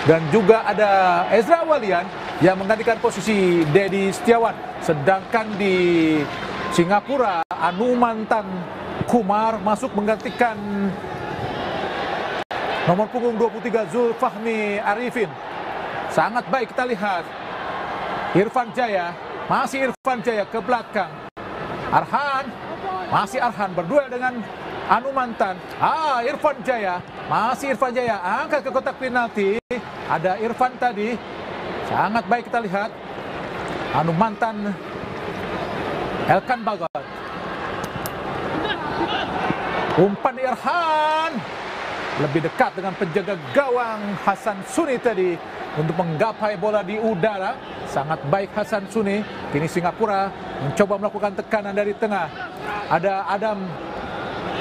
Dan juga ada Ezra Walian yang menggantikan posisi Dedi Setiawan. Sedangkan di Singapura, Anumantan Kumar masuk menggantikan nomor punggung 23 Zulfahmi Arifin. Sangat baik kita lihat. Irfan Jaya, masih Irfan Jaya ke belakang. Arhan, masih Arhan berduel dengan Anumantan. Irfan Jaya, masih Irfan Jaya angkat ke kotak penalti. Ada Irfan tadi. Sangat baik kita lihat. Anumantan Elkan Bagot. Umpan Irhan lebih dekat dengan penjaga gawang Hasan Suni tadi untuk menggapai bola di udara. Sangat baik Hasan Suni. Kini Singapura mencoba melakukan tekanan dari tengah. Ada Adam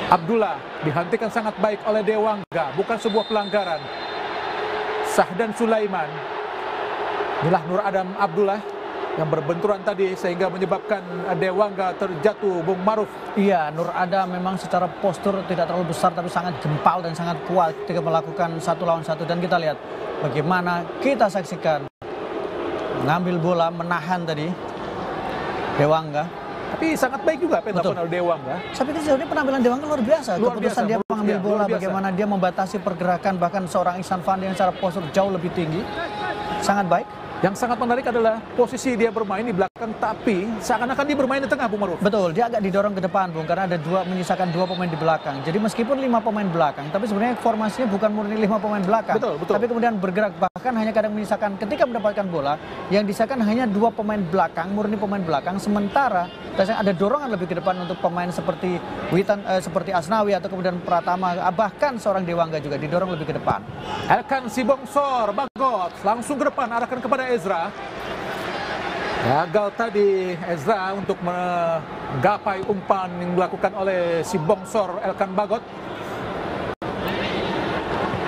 Abdullah, dihentikan sangat baik oleh Dewangga, bukan sebuah pelanggaran. Sahdan Sulaiman, inilah Nur Adam Abdullah yang berbenturan tadi sehingga menyebabkan Dewangga terjatuh, Bung Maruf. Iya, Nur Adam memang secara postur tidak terlalu besar tapi sangat gempal dan sangat kuat ketika melakukan 1 lawan 1. Dan kita lihat bagaimana kita saksikan mengambil bola, menahan tadi Dewangga. Tapi sangat baik juga apa yang dilakukan oleh Dewangga. Saya pikir sejauh ini penampilan Dewangga luar biasa. Keputusan dia mengambil bola, bagaimana dia membatasi pergerakan bahkan seorang Ihsan Fandi yang secara postur jauh lebih tinggi. Sangat baik. Yang sangat menarik adalah posisi dia bermain di belakang, tapi seakan-akan dia bermain di tengah, Bung Maruf. Betul, dia agak didorong ke depan, Bung, karena ada menyisakan 2 pemain di belakang. Jadi meskipun 5 pemain belakang, tapi sebenarnya formasinya bukan murni 5 pemain belakang. Betul. Tapi kemudian bergerak, bahkan hanya kadang menyisakan ketika mendapatkan bola, yang disisakan hanya 2 pemain belakang, murni pemain belakang. Sementara ada dorongan lebih ke depan untuk pemain seperti Witan, seperti Asnawi atau kemudian Pratama, bahkan seorang Dewangga juga didorong lebih ke depan. Elkan Sibongsor Bagot langsung ke depan, arahkan kepada Ezra. Gagal tadi Ezra untuk menggapai umpan yang dilakukan oleh Sibongsor Elkan Bagot.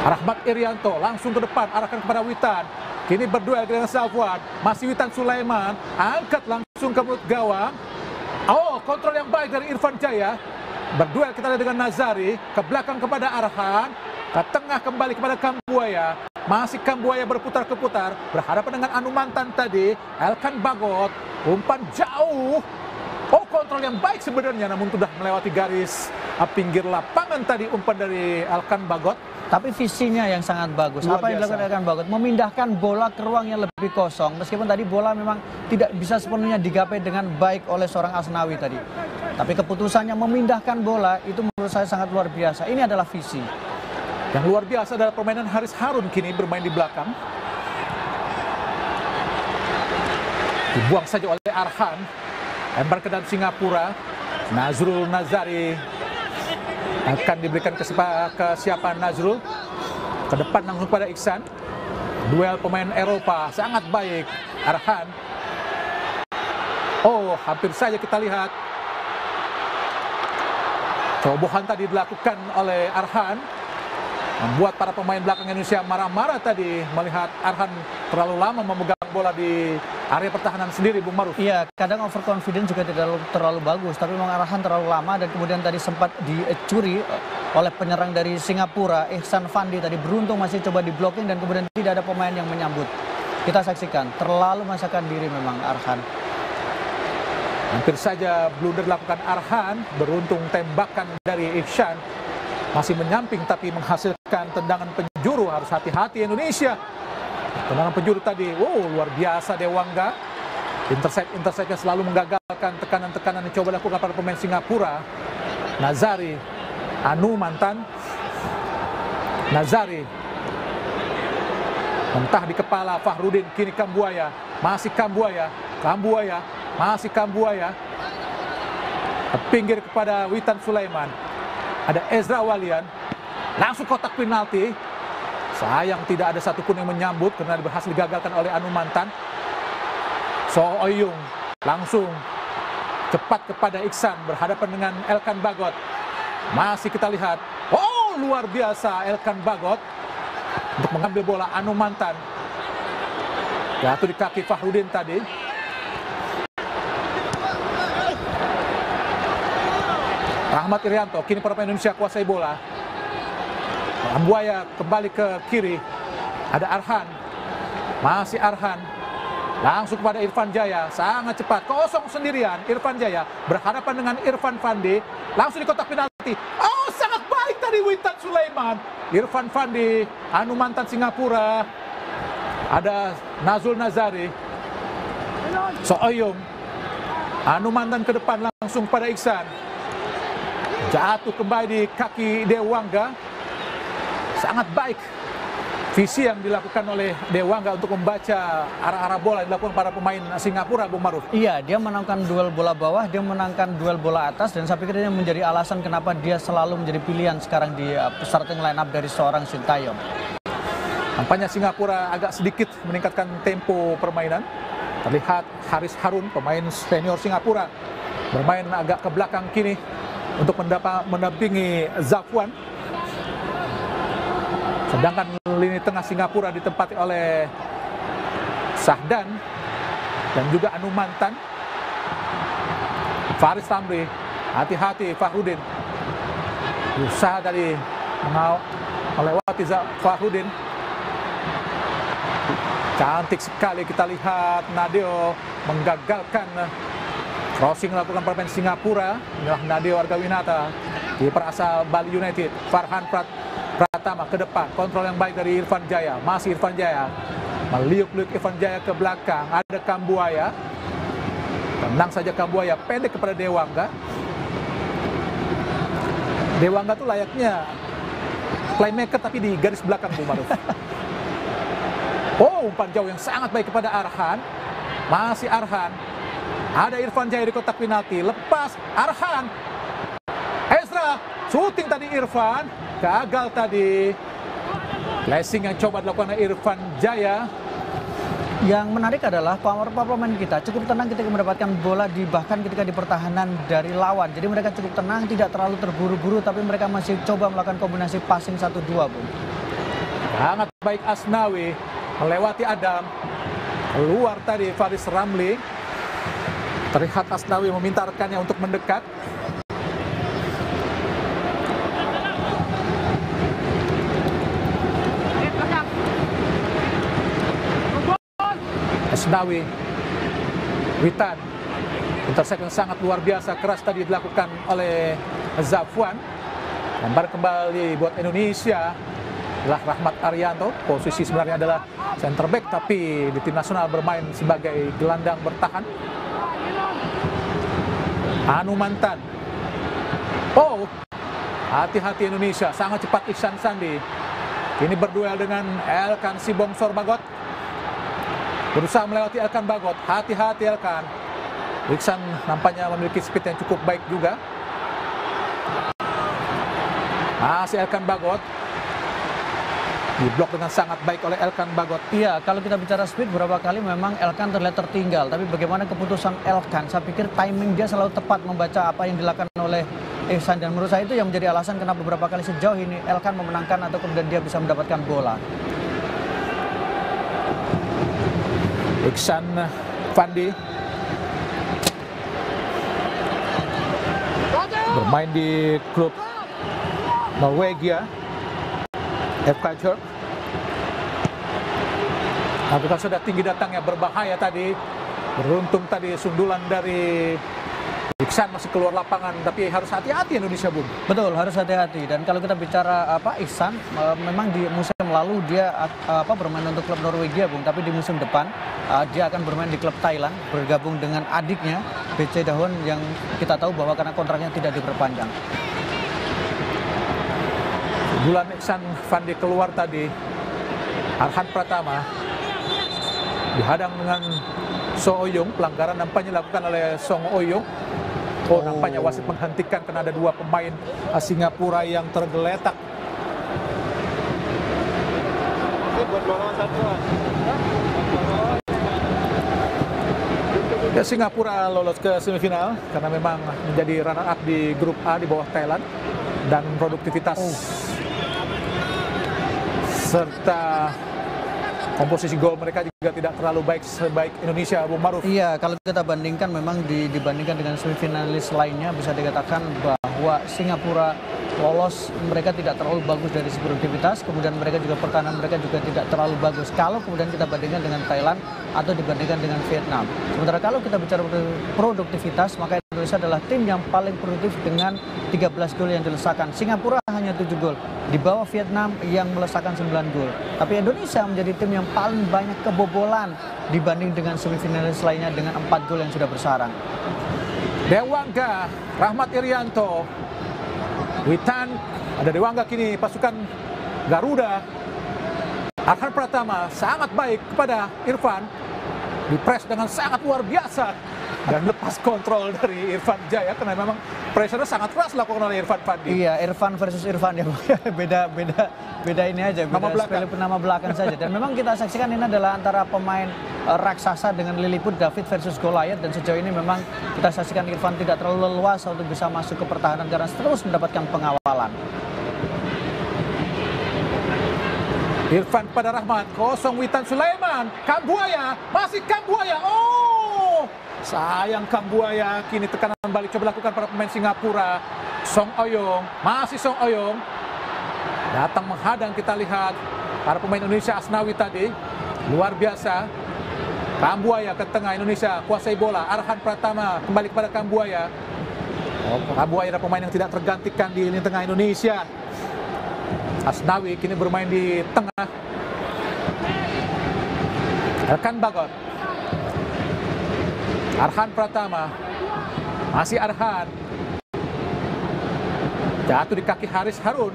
Rahmat Irianto langsung ke depan, arahkan kepada Witan. Kini berduel dengan Safwan. Masih Witan Sulaiman, angkat langsung ke mulut gawang. Kontrol yang baik dari Irfan Jaya. Berduel kita lihat dengan Nazari, ke belakang kepada Arhan, ke tengah kembali kepada Kambuaya. Masih Kambuaya berputar-keputar, berhadapan dengan Anumantan tadi. Elkan Bagot, umpan jauh. Kontrol yang baik sebenarnya, namun sudah melewati garis pinggir lapangan tadi umpan dari Elkan Bagot. Tapi visinya yang sangat bagus. Apa yang dilakukan Elkan Bagot? Memindahkan bola ke ruang yang lebih kosong. Meskipun tadi bola memang tidak bisa sepenuhnya digapai dengan baik oleh seorang Asnawi tadi. Tapi keputusannya memindahkan bola itu menurut saya sangat luar biasa. Ini adalah visi. Yang luar biasa adalah permainan Haris Harun kini bermain di belakang. Dibuang saja oleh Arhan. Lempar ke dalam Singapura. Nazrul Nazari akan diberikan kesiapan Nazrul. Ke depan langsung pada Iksan. Duel pemain Eropa sangat baik. Arhan. Hampir saja kita lihat. Cerobohan tadi dilakukan oleh Arhan. Membuat para pemain belakang Indonesia marah-marah tadi melihat Arhan terlalu lama memegang bola di area pertahanan sendiri, Bung Maruf. Iya, kadang overconfident juga tidak terlalu bagus, tapi memang Arhan terlalu lama dan kemudian tadi sempat dicuri oleh penyerang dari Singapura, Ihsan Fandi tadi beruntung masih coba diblocking dan kemudian tidak ada pemain yang menyambut. Kita saksikan, terlalu memaksakan diri memang Arhan. Hampir saja blunder dilakukan Arhan, beruntung tembakan dari Ihsan masih menyamping tapi menghasilkan tendangan penjuru. Harus hati-hati Indonesia. Tendangan penjuru tadi, luar biasa Dewangga. Intercept-interceptnya selalu menggagalkan tekanan-tekanan yang coba dilakukan para pemain Singapura. Nazari, Anumantan. Nazari. Mentah di kepala Fahrudin, kini Kambuaya. Masih Kambuaya. Kambuaya, masih Kambuaya. Ke pinggir kepada Witan Sulaiman. Ada Ezra Walian, langsung kotak penalti. Sayang tidak ada satupun yang menyambut karena berhasil digagalkan oleh Anumantan. So Oyung langsung cepat kepada Iksan, berhadapan dengan Elkan Bagot. Masih kita lihat, luar biasa Elkan Bagot untuk mengambil bola. Anumantan jatuh di kaki Fahrudin tadi. Rahmat Irianto, kini para pemain Indonesia kuasai bola. Kambuaya kembali ke kiri. Ada Arhan, masih Arhan, langsung kepada Irfan Jaya, sangat cepat, kosong sendirian. Irfan Jaya berhadapan dengan Irfan Fandi, langsung di kotak penalti. Oh, sangat baik tadi Witan Sulaiman. Irfan Fandi, mantan Singapura. Ada Nazul Nazari, So'oyong, mantan ke depan langsung pada Iksan. Jatuh kembali di kaki Dewangga. Sangat baik visi yang dilakukan oleh Dewangga untuk membaca arah-arah bola yang dilakukan para pemain Singapura, Bung Maruf. Iya, dia menangkan duel bola bawah, dia menangkan duel bola atas, dan saya pikir ini menjadi alasan kenapa dia selalu menjadi pilihan sekarang di starting line up dari seorang Sintayong. Nampaknya Singapura agak sedikit meningkatkan tempo permainan. Terlihat Haris Harun, pemain senior Singapura, bermain agak ke belakang kini untuk mendampingi Zafwan. Sedangkan lini tengah Singapura ditempati oleh Sahdan dan juga Anumantan. Faris Tamri, hati-hati Fahrudin. Usaha tadi melewati Fahrudin. Cantik sekali kita lihat Nadeo menggagalkan crossing dilakukan pemain Singapura. Inilah Nadeo Argawinata, kiper asal Bali United. Farhan Pratama ke depan, kontrol yang baik dari Irfan Jaya. Masih Irfan Jaya, meliuk-liuk Irfan Jaya ke belakang. Ada Kambuaya, tenang saja Kambuaya, pendek kepada Dewangga. Dewangga tuh layaknya playmaker tapi di garis belakang, Bung Maruf. Oh, umpan jauh yang sangat baik kepada Arhan. Masih Arhan, ada Irfan Jaya di kotak penalti. Lepas Arhan, Ezra, shooting tadi Irfan, gagal tadi. Flashing yang coba dilakukan oleh Irfan Jaya. Yang menarik adalah pemain kita cukup tenang ketika mendapatkan bola bahkan ketika di pertahanan dari lawan. Jadi mereka cukup tenang, tidak terlalu terburu-buru, tapi mereka masih coba melakukan kombinasi passing 1-2, Bung. Sangat baik Asnawi, melewati Adam. Keluar tadi Faris Ramli. Terlihat Asnawi meminta rekannya untuk mendekat. Asnawi, Witan, intercept yang sangat luar biasa, keras tadi dilakukan oleh Zafwan. Lempar kembali buat Indonesia adalah Rahmat Arianto. Posisi sebenarnya adalah center back, tapi di tim nasional bermain sebagai gelandang bertahan. Anumantan. Oh, hati-hati Indonesia, sangat cepat Iksan Sandi. Ini berduel dengan Elkan Sibong Sorbagot. Berusaha melewati Elkan Bagot. Hati-hati Elkan. Iksan nampaknya memiliki speed yang cukup baik juga. Masih Elkan Bagot. Diblok dengan sangat baik oleh Elkan Bagot. Iya, kalau kita bicara speed, beberapa kali memang Elkan terlihat tertinggal. Tapi bagaimana keputusan Elkan? Saya pikir timing dia selalu tepat membaca apa yang dilakukan oleh Ihsan. Dan menurut saya itu yang menjadi alasan kenapa beberapa kali sejauh ini Elkan memenangkan atau kemudian dia bisa mendapatkan bola. Iksan Fandi bermain di klub Norwegia FK Kjør. Lakukan sudah tinggi datangnya, berbahaya tadi. Beruntung tadi sundulan dari Iksan masih keluar lapangan, tapi harus hati-hati Indonesia, Bung. Betul, harus hati-hati. Dan kalau kita bicara Ihsan, memang di musim lalu dia bermain untuk klub Norwegia, Bung. Tapi di musim depan dia akan bermain di klub Thailand, bergabung dengan adiknya BC Dahon yang kita tahu bahwa karena kontraknya tidak diperpanjang. Bulan Iksan Fandi keluar tadi. Arhan Pratama dihadang dengan Song Oyong. Pelanggaran nampaknya dilakukan oleh Song Oyong. Oh, nampaknya wasit menghentikan karena ada dua pemain Singapura yang tergeletak. Ya, Singapura lolos ke semifinal karena memang menjadi runner up di grup A di bawah Thailand, dan produktivitas serta komposisi gol mereka juga tidak terlalu baik sebaik Indonesia, Bung Maruf. Iya, kalau kita bandingkan memang dibandingkan dengan semifinalis lainnya bisa dikatakan bahwa Singapura lolos, mereka tidak terlalu bagus dari segi produktivitas, kemudian mereka juga pertahanan mereka juga tidak terlalu bagus. Kalau kemudian kita bandingkan dengan Thailand atau dibandingkan dengan Vietnam. Sementara kalau kita bicara produktivitas, maka Indonesia adalah tim yang paling produktif dengan 13 gol yang dilesakan. Singapura hanya 7 gol, di bawah Vietnam yang melesakan 9 gol. Tapi Indonesia menjadi tim yang paling banyak kebobolan dibanding dengan semifinalis lainnya dengan 4 gol yang sudah bersarang. Dewangga, Rahmat Irianto, Witan, ada Dewangga kini pasukan Garuda. Arhan Pratama sangat baik kepada Irfan, dipres dengan sangat luar biasa dan lepas kontrol dari Irfan Jaya karena memang pressure sangat keras dilakukan oleh Irfan Fandi. Iya, Irfan versus Irfan ya, beda ini aja, nama belakang saja. Dan memang kita saksikan ini adalah antara pemain raksasa dengan Lilliput, David versus Goliath, dan sejauh ini memang kita saksikan Irfan tidak terlalu leluasa untuk bisa masuk ke pertahanan karena terus mendapatkan pengawalan. Irfan pada Rahmat, kosong Witan Sulaiman, Kambuaya, masih Kambuaya, oh sayang Kambuaya, kini tekanan balik coba lakukan para pemain Singapura. Song Oyong, masih Song Oyong, datang menghadang, kita lihat para pemain Indonesia. Asnawi tadi, luar biasa. Kambuaya ke tengah, Indonesia kuasai bola, Arhan Pratama kembali kepada Kambuaya. Kambuaya adalah pemain yang tidak tergantikan di lini tengah Indonesia. Asnawi kini bermain di tengah. Elkan Bagot, Arhan Pratama, masih Arhan, jatuh di kaki Haris Harun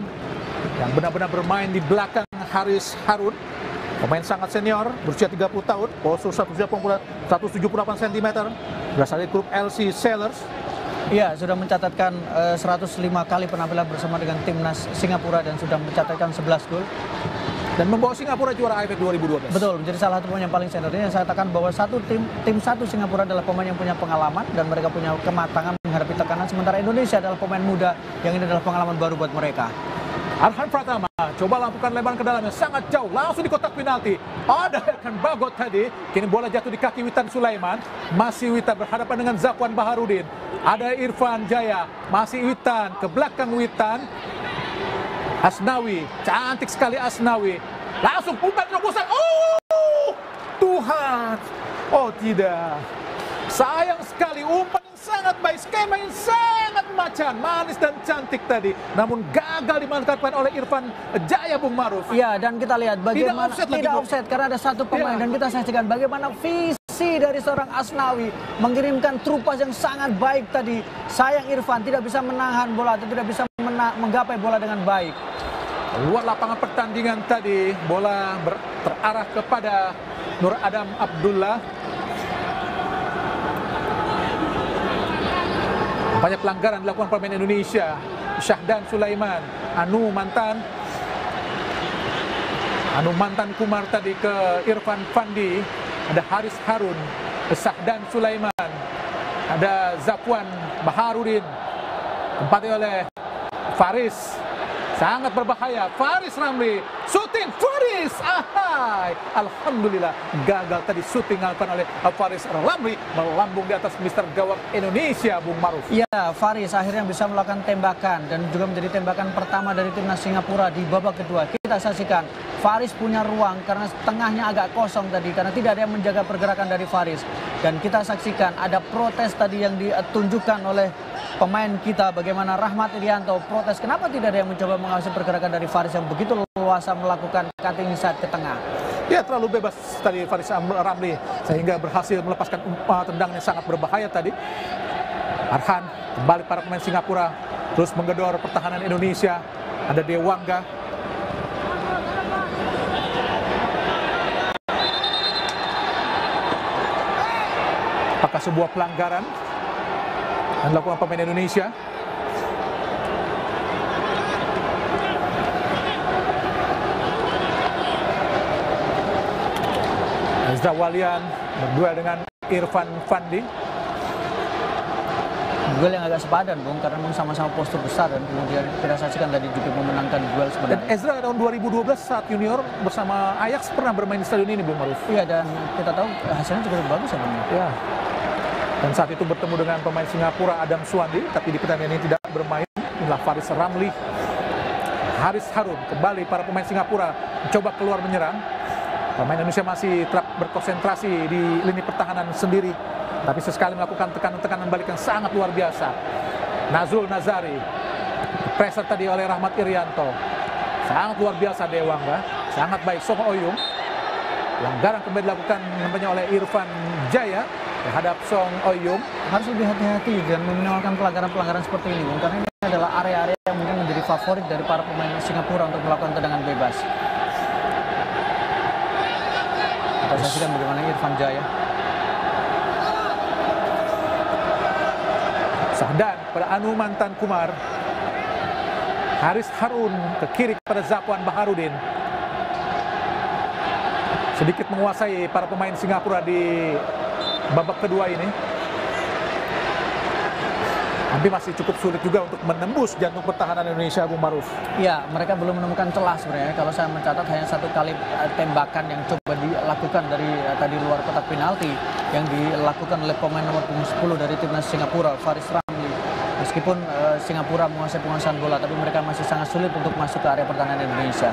yang benar-benar bermain di belakang Haris Harun, pemain sangat senior, berusia 30 tahun, postur 178 cm, berasal dari klub LC Sailors. Iya, sudah mencatatkan 105 kali penampilan bersama dengan timnas Singapura dan sudah mencatatkan 11 gol. Dan membawa Singapura juara AFF 2012. Betul, menjadi salah satu pemain yang paling senior. Ini yang saya katakan bahwa tim satu Singapura adalah pemain yang punya pengalaman dan mereka punya kematangan menghadapi tekanan. Sementara Indonesia adalah pemain muda yang ini adalah pengalaman baru buat mereka. Arhan Pratama coba lakukan lebaran ke dalamnya sangat jauh, langsung di kotak penalti. Ada Elkan Bagot tadi, kini bola jatuh di kaki Witan Sulaiman. Masih Witan berhadapan dengan Zakwan Baharudin. Ada Irfan Jaya, masih Witan, ke belakang Witan. Asnawi, cantik sekali Asnawi. Langsung umpan terobosan. Oh, Tuhan. Oh tidak. Sayang sekali, umpan yang sangat baik, skema yang sangat macan, manis dan cantik tadi. Namun gagal dimanfaatkan oleh Irfan Jaya, Bung Maruf. Iya, dan kita lihat bagaimana tidak offset karena ada satu pemain dan kita saksikan bagaimana visi dari seorang Asnawi mengirimkan trupas yang sangat baik tadi. Sayang Irfan tidak bisa menahan bola atau tidak bisa menggapai bola dengan baik. Luar lapangan pertandingan tadi, bola terarah kepada Nur Adam Abdullah. Banyak pelanggaran dilakukan pemain Indonesia. Syahdan Sulaiman, Anu mantan Kumar tadi ke Irfan Fandi. Ada Haris Harun, Syahdan Sulaiman, ada Zakwan Baharudin, tempatnya oleh Faris. Sangat berbahaya, Faris Ramli, syuting Faris, ahai, alhamdulillah gagal tadi syuting dilakukan oleh Faris Ramli, melambung di atas Mister Gawang Indonesia, Bung Maruf. Ya, Faris akhirnya bisa melakukan tembakan dan juga menjadi tembakan pertama dari timnas Singapura di babak kedua. Kita saksikan Faris punya ruang karena tengahnya agak kosong tadi karena tidak ada yang menjaga pergerakan dari Faris. Dan kita saksikan ada protes tadi yang ditunjukkan oleh pemain kita, bagaimana Rahmat Irianto protes kenapa tidak ada yang mencoba mengawasi pergerakan dari Faris yang begitu leluasa melakukan cutting inside ke tengah. Ya, terlalu bebas tadi Faris Ramli sehingga berhasil melepaskan tendangan yang sangat berbahaya tadi. Arhan kembali para pemain Singapura terus menggedor pertahanan Indonesia. Ada Dewangga. Apakah sebuah pelanggaran yang dilakukan pemain Indonesia? Ezra Walian berduel dengan Irfan Fandi. Duel yang agak sepadan, Bung, karena memang sama-sama postur besar dan kemudian kita saksikan tadi juga memenangkan duel sebenarnya. Dan Ezra tahun 2012 saat junior bersama Ajax pernah bermain di stadion ini, Bung Maruf. Iya, dan kita tahu hasilnya cukup bagus ya, Bung. Ya. Dan saat itu bertemu dengan pemain Singapura Adam Suwandi, tapi di pertandingan ini tidak bermain. Inilah Faris Ramli Haris Harun. Kembali para pemain Singapura mencoba keluar menyerang. Pemain Indonesia masih tetap berkonsentrasi di lini pertahanan sendiri, tapi sesekali melakukan tekanan-tekanan balik yang sangat luar biasa. Nazrul Nazari, pressure tadi oleh Rahmat Irianto. Sangat luar biasa Dewangga, sangat baik Song Oyung. Pelanggaran kembali dilakukan nampaknya oleh Irfan Jaya terhadap Song Oyung. Harus lebih hati-hati dan meminimalkan pelanggaran-pelanggaran seperti ini, Bung, karena ini adalah area-area yang mungkin menjadi favorit dari para pemain Singapura untuk melakukan tendangan bebas. Kita saksikan bagaimana Irfan Jaya. Sahdan pada Anumantan Kumar. Haris Harun ke kiri kepada Zapuan Baharudin. Sedikit menguasai para pemain Singapura di babak kedua ini. Tapi masih cukup sulit juga untuk menembus jantung pertahanan Indonesia, Bung Maruf. Ya, mereka belum menemukan celah sebenarnya. Kalau saya mencatat hanya satu kali tembakan yang coba dilakukan dari tadi luar kotak penalti yang dilakukan oleh pemain nomor 10 dari timnas Singapura, Faris Ramli. Meskipun Singapura menguasai penguasaan bola, tapi mereka masih sangat sulit untuk masuk ke area pertahanan Indonesia.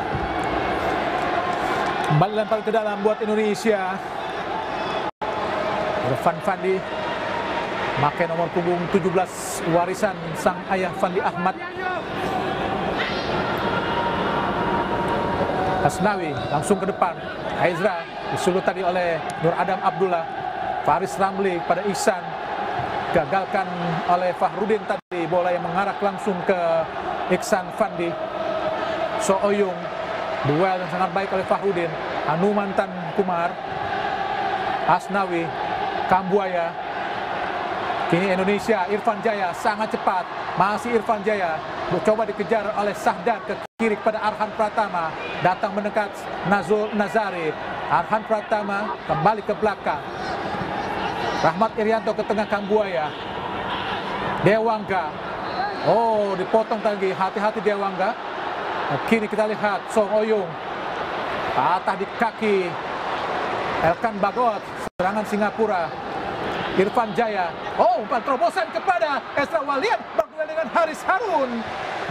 Kembali lempar ke dalam buat Indonesia. Irfan Fandi pakai nomor punggung 17 warisan sang ayah Fandi Ahmad. Asnawi langsung ke depan. Aizra disulut tadi oleh Nur Adam Abdullah. Faris Ramli pada Ihsan. Gagalkan oleh Fahrudin tadi. Bola yang mengarah langsung ke Ihsan Fandi. So Oyung. Duel yang sangat baik oleh Fahrudin. Anumantan Kumar. Asnawi. Kambuaya. Kini Indonesia, Irfan Jaya sangat cepat. Masih Irfan Jaya. Coba dikejar oleh Sahdan ke kiri kepada Arhan Pratama. Datang mendekat Nazrul Nazari. Arhan Pratama kembali ke belakang. Rahmat Irianto ke tengah Kambuaya. Dewangga. Oh, dipotong lagi. Hati-hati Dewangga. Kini kita lihat Song Oyung. Patah di kaki Elkan Bagot. Serangan Singapura. Irfan Jaya. Oh, umpan terobosan kepada Ezra Walian. Berduel dengan Haris Harun.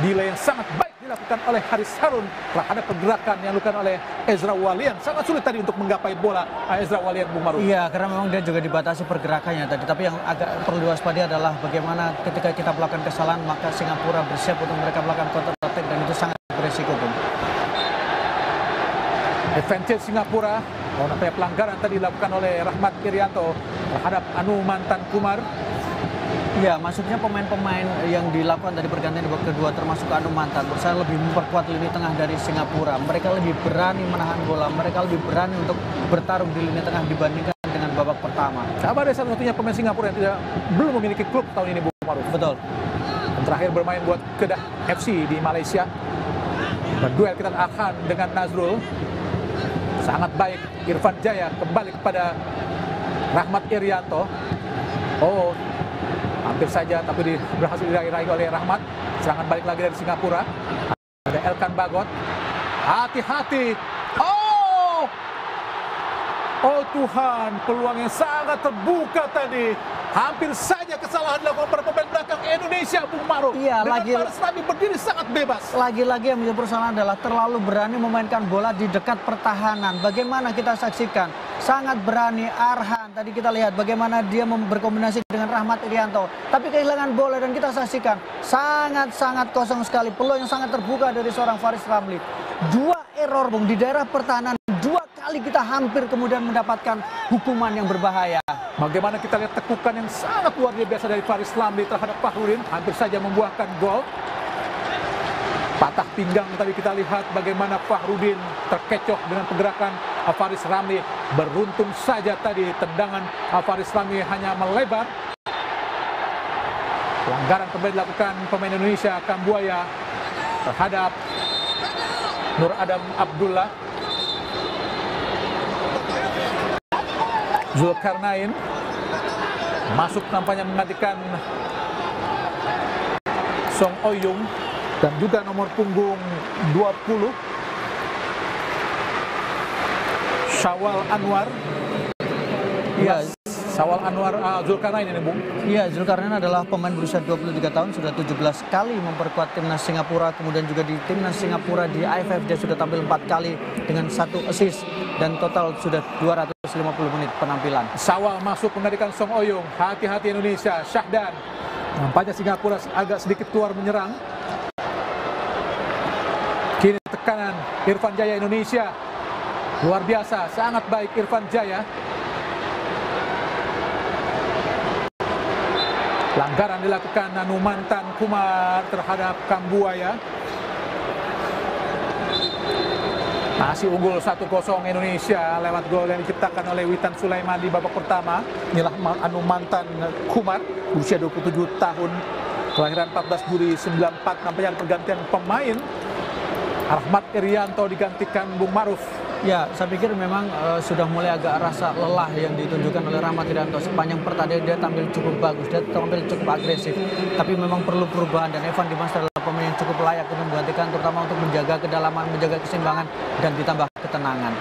Delay yang sangat baik dilakukan oleh Haris Harun terhadap pergerakan yang dilakukan oleh Ezra Walian. Sangat sulit tadi untuk menggapai bola Ezra Walian, Bung Maruf. Iya, karena memang dia juga dibatasi pergerakannya tadi. Tapi yang agak perlu diwaspadai adalah bagaimana ketika kita melakukan kesalahan, maka Singapura bersiap untuk mereka melakukan counter attack, dan itu sangat beresiko, Bung. Advantage Singapura. Oh, nampaknya pelanggaran tadi dilakukan oleh Rahmat Irianto terhadap Anumantan Kumar. Ya, maksudnya pemain-pemain yang dilakukan dari pergantian di babak kedua termasuk Anumantan, berusaha lebih memperkuat lini tengah dari Singapura. Mereka lebih berani menahan bola, mereka lebih berani untuk bertarung di lini tengah dibandingkan dengan babak pertama. Sabar deh, satu-satunya pemain Singapura yang belum memiliki klub tahun ini, Bung Maruf. Betul. Dan terakhir bermain buat Kedah FC di Malaysia. Berduel kita Arhan dengan Nazrul. Sangat baik Irfan Jaya kembali kepada Rahmat Irianto. Oh, hampir saja tapi berhasil diraih oleh Rahmat. Serangan balik lagi dari Singapura. Ada Elkan Bagot. Hati-hati. Oh! Oh Tuhan, peluang yang sangat terbuka tadi. Hampir saja kesalahan dilakukan para pemain belakang Indonesia, Bung Maruf. Iya, dengan Faris Ramli berdiri sangat bebas. Lagi-lagi yang menjadi persoalan adalah terlalu berani memainkan bola di dekat pertahanan. Bagaimana kita saksikan, sangat berani Arhan. Tadi kita lihat bagaimana dia berkombinasi dengan Rahmat Irianto. Tapi kehilangan bola dan kita saksikan sangat-sangat kosong sekali. Peluang yang sangat terbuka dari seorang Faris Ramli. Dua error, Bung, di daerah pertahanan. Dua kali kita hampir kemudian mendapatkan hukuman yang berbahaya. Bagaimana kita lihat tekukan yang sangat luar biasa dari Faris Ramli terhadap Fahrudin. Hampir saja membuahkan gol. Patah pinggang tadi kita lihat bagaimana Fahrudin terkecoh dengan pergerakan Faris Ramli. Beruntung saja tadi tendangan Faris Ramli hanya melebar. Pelanggaran kembali dilakukan pemain Indonesia, Kambuaya, terhadap Nur Adam Abdullah. Zulkarnain masuk nampaknya menggantikan Song Oyung dan juga nomor punggung 20 Syawal Anwar. Iya, Sawal Anwar Zulkarnain ini, Bung. Iya, Zulkarnain adalah pemain berusia 23 tahun, sudah 17 kali memperkuat timnas Singapura, kemudian juga di timnas Singapura di AFF dia sudah tampil 4 kali dengan 1 assist dan total sudah 250 menit penampilan. Sawal masuk menggantikan Song Oyung. Hati-hati Indonesia. Syahdan. Nampaknya Singapura agak sedikit keluar menyerang. Kini tekanan Irfan Jaya Indonesia. Luar biasa, sangat baik Irfan Jaya. Pelanggaran dilakukan Numantan Kumar terhadap Kambuaya. Masih unggul 1-0 Indonesia lewat gol yang diciptakan oleh Witan Sulaiman di babak pertama. Inilah Numantan Kumar, berusia 27 tahun, kelahiran 14 Juli 94. Nampaknya pergantian pemain. Ahmad Irianto digantikan Bung Maruf. Ya, saya pikir memang sudah mulai agak rasa lelah yang ditunjukkan oleh Ahmad Irianto. Sepanjang pertandingan dia tampil cukup bagus, dia tampil cukup agresif. Tapi memang perlu perubahan dan Evan Dimas adalah pemain yang cukup layak untuk menggantikan, terutama untuk menjaga kedalaman, menjaga keseimbangan dan ditambah ketenangan.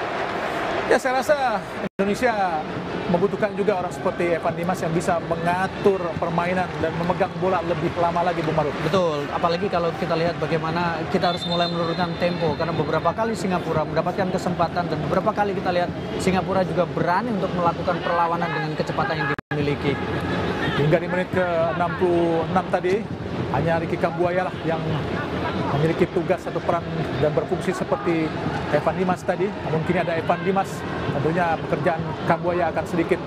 Ya, saya rasa Indonesia membutuhkan juga orang seperti Evan Dimas yang bisa mengatur permainan dan memegang bola lebih lama lagi, Bung Maruf. Betul, apalagi kalau kita lihat bagaimana kita harus mulai menurunkan tempo, karena beberapa kali Singapura mendapatkan kesempatan dan beberapa kali kita lihat Singapura juga berani untuk melakukan perlawanan dengan kecepatan yang dimiliki. Hingga di menit ke-66 tadi hanya Ricky Kambuaya lah yang memiliki tugas atau peran dan berfungsi seperti Evan Dimas tadi. Namun kini ada Evan Dimas, tentunya pekerjaan Kambuaya akan sedikit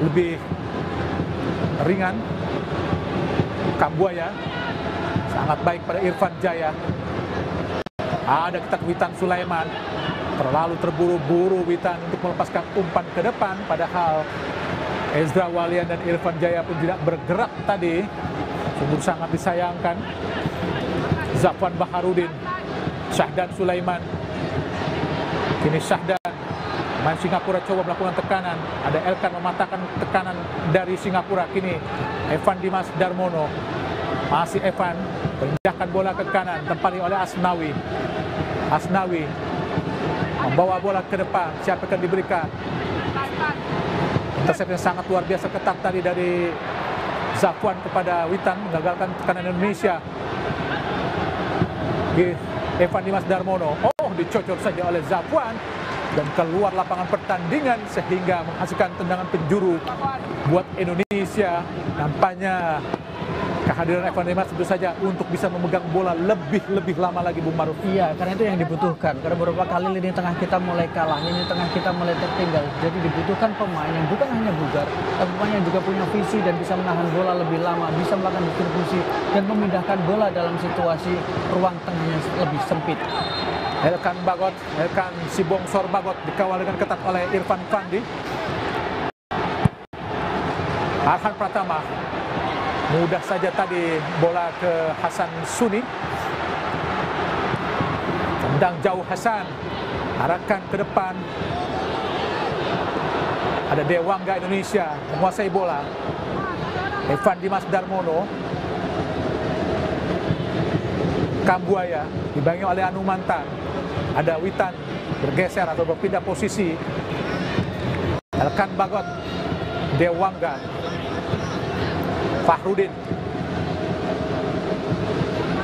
lebih ringan. Kambuaya sangat baik pada Irfan Jaya. Ada kita Witan Sulaiman, terlalu terburu-buru Witan untuk melepaskan umpan ke depan, padahal Ezra Walian dan Irfan Jaya pun tidak bergerak tadi. Sungguh sangat disayangkan. Zafwan Baharudin, Syahdan Sulaiman. Kini Syahdan, main Singapura coba melakukan tekanan. Ada Elkan mematahkan tekanan dari Singapura. Kini Evan Dimas Darmono. Masih Evan, pindahkan bola ke kanan, tempati oleh Asnawi. Asnawi membawa bola ke depan, siapa akan diberikan? Intercept yang sangat luar biasa ketat tadi dari Zafwan kepada Witan, menggagalkan tekanan Indonesia. Evan Dimas Darmono, dicocok saja oleh Zafwan dan keluar lapangan pertandingan sehingga menghasilkan tendangan penjuru buat Indonesia. Nampaknya kehadiran Evan Dimas tentu saja untuk bisa memegang bola lebih lama lagi, Bung Maruf. Iya, karena itu yang dibutuhkan. Karena beberapa kali lini tengah kita mulai kalah, lini tengah kita mulai tertinggal. Jadi dibutuhkan pemain yang bukan hanya bugar, tapi pemain yang juga punya visi dan bisa menahan bola lebih lama, bisa melakukan distribusi dan memindahkan bola dalam situasi ruang tengahnya lebih sempit. Elkan Bagot, Elkan si bongsor Bagot dikawal dengan ketat oleh Irfan Fandi. Arhan Pratama. Mudah saja tadi bola ke Hasan Suni. Tendang jauh Hasan. Arahkan ke depan. Ada Dewangga Indonesia menguasai bola. Evan Dimas Darmono. Kambuaya dibangi oleh Numantan. Ada Witan bergeser atau berpindah posisi. Elkan Bagot. Dewangga. Fahrudin.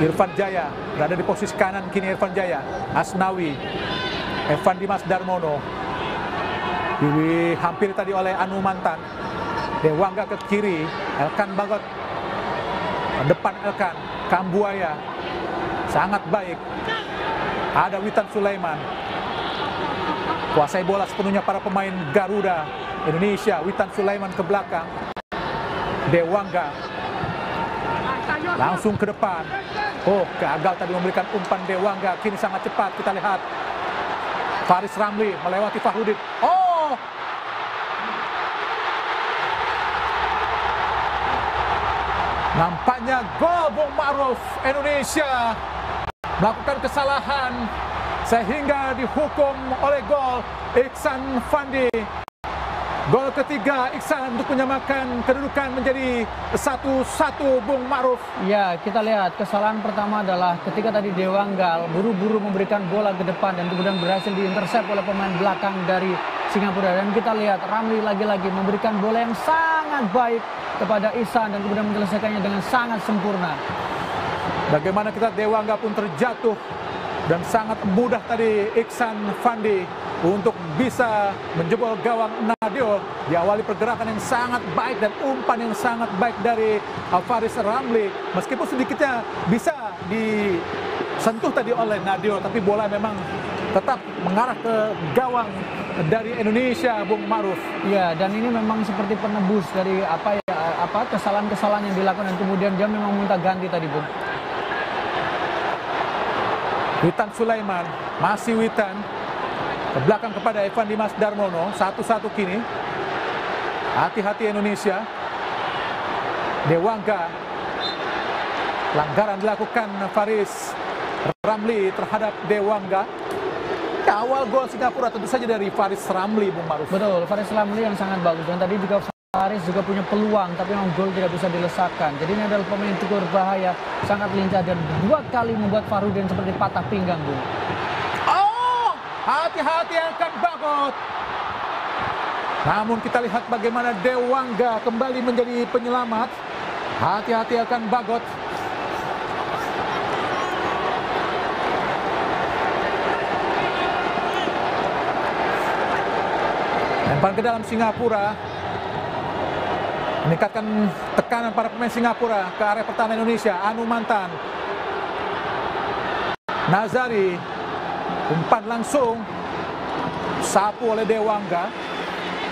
Irfan Jaya berada di posisi kanan, kini Irfan Jaya. Asnawi. Evan Dimas Darmono dihampiri tadi oleh Numantan. Dewangga ke kiri. Elkan Bagot ke depan. Elkan Kambuaya sangat baik. Ada Witan Sulaiman. Kuasai bola sepenuhnya para pemain Garuda Indonesia. Witan Sulaiman ke belakang. Dewangga langsung ke depan. Gagal tadi memberikan umpan Dewangga. Kini sangat cepat kita lihat. Faris Ramli melewati Fahrudin. Nampaknya gol, Bung Maruf. Indonesia melakukan kesalahan sehingga dihukum oleh gol Iksan Fandi. Gol ketiga Iksan untuk menyamakan kedudukan menjadi 1-1, Bung Maruf. Ya, kita lihat kesalahan pertama adalah ketika tadi Dewangga buru-buru memberikan bola ke depan dan kemudian berhasil diintersep oleh pemain belakang dari Singapura. Dan kita lihat Ramli lagi-lagi memberikan bola yang sangat baik kepada Ihsan dan kemudian menyelesaikannya dengan sangat sempurna. Bagaimana kita Dewangga pun terjatuh dan sangat mudah tadi Ihsan Fandi untuk bisa menjebol gawang Nadio. Diawali pergerakan yang sangat baik dan umpan yang sangat baik dari Faris Ramli. Meskipun sedikitnya bisa disentuh tadi oleh Nadio, tapi bola memang tetap mengarah ke gawang dari Indonesia, Bung Maruf. Ya, dan ini memang seperti penebus dari kesalahan-kesalahan yang dilakukan dan kemudian dia memang minta ganti tadi, Bung. Witan Sulaiman, masih Witan ke belakang kepada Evan Dimas Darmono, 1-1 kini. Hati-hati Indonesia. Dewangga, pelanggaran dilakukan Faris Ramli terhadap Dewangga. Ya, awal gol Singapura tentu saja dari Faris Ramli, Bung Maruf. Betul, Faris Ramli yang sangat bagus. Dan tadi juga Faris juga punya peluang, tapi memang gol tidak bisa dilesakkan. Jadi ini adalah pemain cukup berbahaya, sangat lincah dan 2 kali membuat Farudin seperti patah pinggang, Bung. Oh, hati-hati akan Bagot. Namun kita lihat bagaimana Dewangga kembali menjadi penyelamat. Hati-hati akan Bagot. Lempar ke dalam Singapura. Meningkatkan tekanan para pemain Singapura ke area pertahanan Indonesia. Anu Mantan, Nazari, umpan langsung, sapu oleh Dewangga.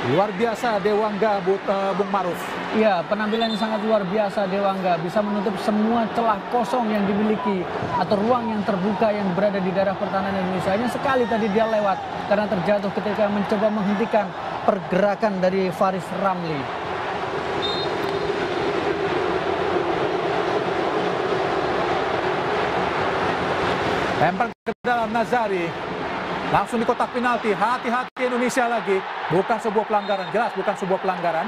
Luar biasa Dewangga, Bung Maruf. Iya, penampilan yang sangat luar biasa Dewangga. Bisa menutup semua celah kosong yang dimiliki atau ruang yang terbuka yang berada di daerah pertahanan Indonesia. Hanya sekali tadi dia lewat karena terjatuh ketika mencoba menghentikan pergerakan dari Faris Ramli. Lempar ke dalam Nazari. Langsung di kotak penalti. Hati-hati Indonesia lagi. Bukan sebuah pelanggaran. Jelas bukan sebuah pelanggaran.